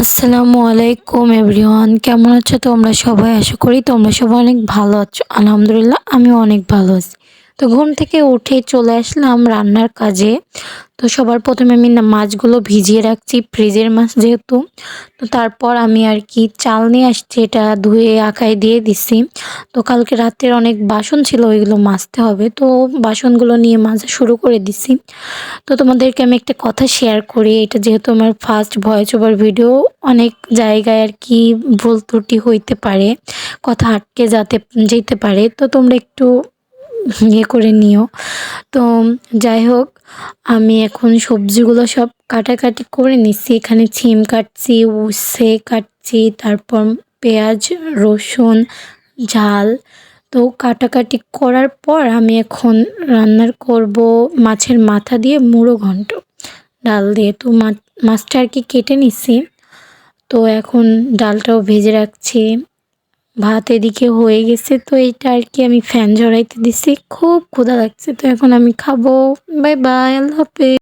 আসসালামু আলাইকুম এভরিওয়ান, কেমন আছো তোমরা সবাই? আশা করি তোমরা সবাই অনেক ভালো আছো। আলহামদুলিল্লাহ আমিও অনেক ভালো আছি। তো ঘুম থেকে উঠে চলে আসলাম রান্নার কাজে। তো সবার প্রথমে আমি মাছগুলো ভিজিয়ে রাখছি, ফ্রিজের মাছ যেহেতু। তো তারপর আমি আর কি চাল নিয়ে আসছি, এটা ধুয়ে আঁকায় দিয়ে দিছি। তো কালকে রাতের অনেক বাসন ছিল, ওইগুলো মাজতে হবে, তো বাসনগুলো নিয়ে মাজা শুরু করে দিছি। তো তোমাদেরকে আমি একটা কথা শেয়ার করি, এটা যেহেতু আমার ফার্স্ট ভয়েস ওভার ভিডিও, অনেক জায়গায় আর কি ভুল ত্রুটি হইতে পারে, কথা আটকে যেতে পারে, তো তোমরা একটু করে নিও। তো যাই হোক, আমি এখন সবজিগুলো সব কাটাকাটি করে নিচ্ছি। এখানে ছিম কাটছি, উচ্ছে কাটছি, তারপর পেঁয়াজ, রসুন, ঝাল। তো কাটাকাটি করার পর আমি এখন রান্নার করব মাছের মাথা দিয়ে মুড়ো ঘন্ট ডাল দিয়ে। তো মাছটা আর কি কেটে নিচ্ছি। তো এখন ডালটাও ভেজে রাখছি, ভাত এদিকে হয়ে গেছে। তো এইটা আর কি আমি ফ্যান ঝরাইতে দিছি, খুব ক্ষুধা লাগছে, তো এখন আমি খাবো। বাই বাই, আল্লাহ হাফেজ।